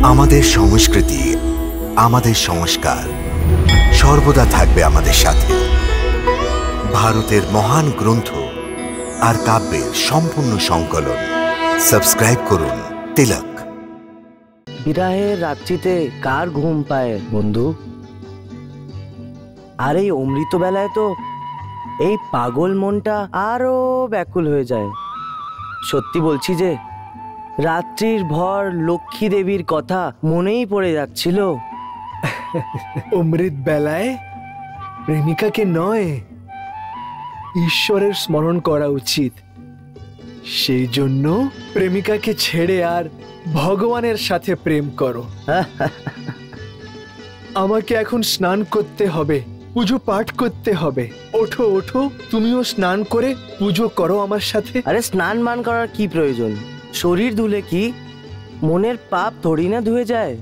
আমাদের সংস্কৃতি, আমাদের সংস্কার সর্বদা থাকবে আমাদের সাথে। ভারতের মহান গ্রন্থ আর কাব্যের সম্পূর্ণ সংকলন। সাবস্ক্রাইব করুন তিলক। বিরাহের রাত্রিতে কার ঘুম পায় বন্ধু? আর এই অমৃত বেলায় তো এই পাগল মনটা আরো ব্যাকুল হয়ে যায়। সত্যি বলছি যে রাত্রির ভর লক্ষ্মী দেবীর কথা মনেই পড়ে যাচ্ছিল। অমৃত বেলায় প্রেমিকাকে নয়, ঈশ্বরের স্মরণ করা উচিত। সেই জন্য প্রেমিকাকে ছেড়ে আর ভগবানের সাথে প্রেম করো। আমাকে এখন স্নান করতে হবে, পুজো পাঠ করতে হবে। ওঠো ওঠো, তুমিও স্নান করে পুজো করো আমার সাথে। আরে স্নান মান করার কি প্রয়োজন? শরীর ধুলে কি মনের পাপ থোড়ি না ধুয়ে যায়?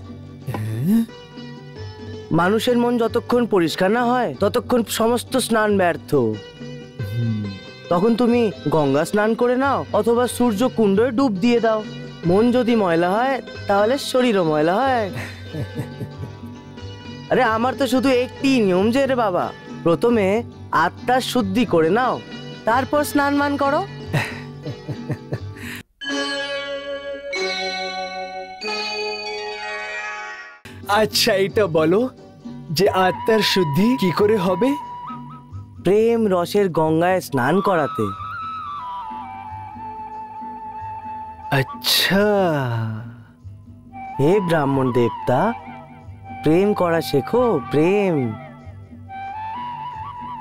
মানুষের মন যতক্ষণ পরিষ্কার না হয় ততক্ষণ সমস্ত স্নান ব্যর্থ। তখন তুমি গঙ্গা স্নান করে নাও অথবা সূর্য কুণ্ডে ডুব দিয়ে দাও। মন যদি ময়লা হয় তাহলে শরীরও ময়লা হয়। আরে আমার তো শুধু একটি নিয়ম যে রে বাবা, প্রথমে আত্মার শুদ্ধি করে নাও, তারপর স্নান মান করো। আচ্ছা, এটা বলো যে আত্মার শুদ্ধি কি করে হবে? প্রেম রসের গঙ্গায় স্নান করাতে। আচ্ছা, হে ব্রাহ্মণ দেবতা, প্রেম করা শেখো। প্রেম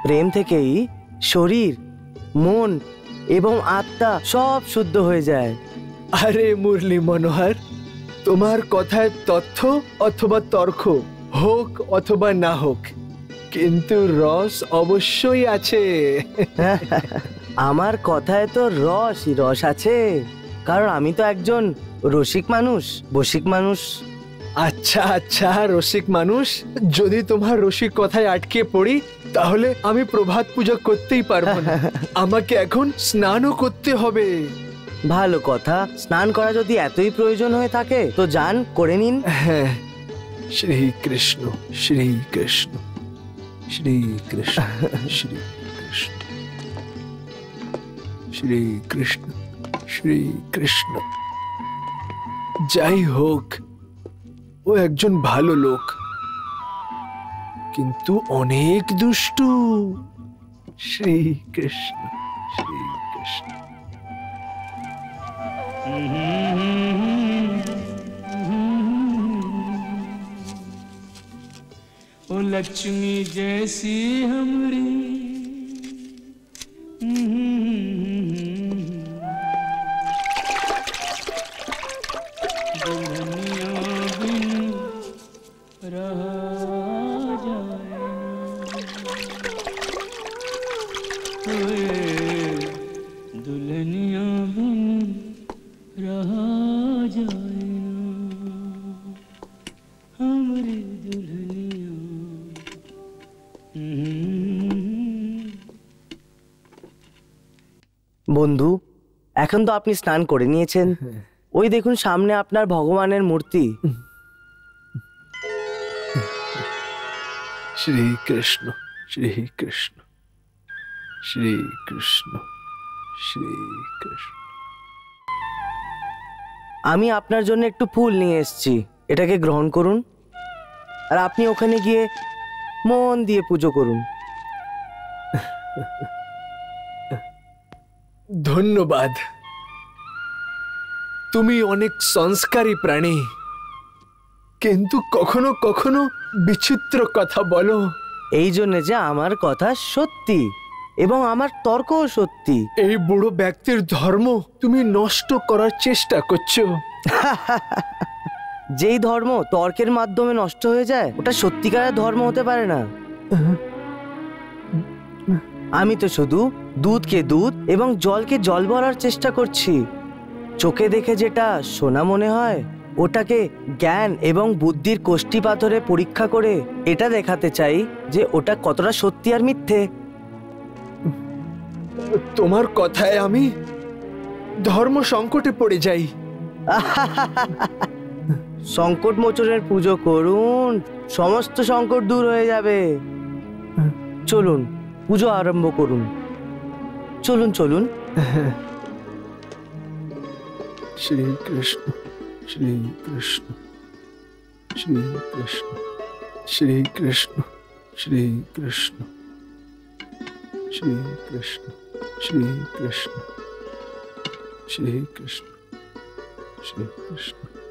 প্রেম থেকেই শরীর, মন এবং আত্মা সব শুদ্ধ হয়ে যায়। আরে মুরলী মনোহর, তোমার কথায় তথ্য অথবা তর্ক হোক অথবা না হোক, কিন্তু রস অবশ্যই আছে। আমার কথায় তো রস আছে, কারণ আমি তো একজন রসিক মানুষ, বসিক মানুষ। আচ্ছা আচ্ছা, রসিক মানুষ। যদি তোমার রসিক কথায় আটকে পড়ি তাহলে আমি প্রভাত পূজা করতেই পারবো না। আমাকে এখন স্নানও করতে হবে। ভালো কথা, স্নান করা যদি এতই প্রয়োজন হয়ে থাকে তো যান করে নিন। হ্যাঁ, শ্রীকৃষ্ণ শ্রীকৃষ্ণ শ্রীকৃষ্ণ শ্রীকৃষ্ণ শ্রীকৃষ্ণ শ্রীকৃষ্ণ। যাই হোক, ও একজন ভালো লোক, কিন্তু অনেক দুষ্টু। শ্রীকৃষ্ণ শ্রীকৃষ্ণ। ओ लक्ष्मी जैसी हमरी दुल्हनिया बिन रहा जाए, दुल्हनिया बिन रहा जाए, हमरी दुल्हनिया। বন্ধু, এখন তো আপনি স্নান করে নিয়েছেন। ওই দেখুন সামনে আপনার ভগবানের মূর্তি। শ্রীকৃষ্ণ শ্রীকৃষ্ণ শ্রীকৃষ্ণ শ্রীকৃষ্ণ। আমি আপনার জন্য একটু ফুল নিয়ে এসেছি, এটাকে গ্রহণ করুন। আর আপনি ওখানে গিয়ে মন দিয়ে পুজো করুন। ধন্যবাদ। তুমি অনেক সংস্কারী প্রাণী, কিন্তু কখনো কখনো বিচিত্র কথা বলো। এই জন্য যে আমার কথা সত্যি এবং আমার তর্কও সত্যি। এই বুড়ো ব্যক্তির ধর্ম তুমি নষ্ট করার চেষ্টা করছো। যেই ধর্ম তর্কের মাধ্যমে নষ্ট হয়ে যায় ওটা সত্যিকারের ধর্ম হতে পারে না। আমি তো শুধু দুধকে দুধ এবং জলকে জল বলার চেষ্টা করছি। চোখে দেখে যেটা সোনা মনে হয় ওটাকে জ্ঞান এবং বুদ্ধির কোষ্ঠী পাথরে পরীক্ষা করে এটা দেখাতে চাই যে ওটা কতটা সত্যি আর মিথ্যে। তোমার কথায় আমি ধর্ম সংকটে পড়ে যাই। সংকট মোচনের পুজো করুন, সমস্ত সংকট দূর হয়ে যাবে। চলুন পুজো আরম্ভ করুন। চলুন চলুন। শ্রী কৃষ্ণ শ্রী কৃষ্ণ শ্রী কৃষ্ণ শ্রী কৃষ্ণ শ্রী কৃষ্ণ শ্রী কৃষ্ণ শ্রী কৃষ্ণ শ্রী কৃষ্ণ শ্রী কৃষ্ণ।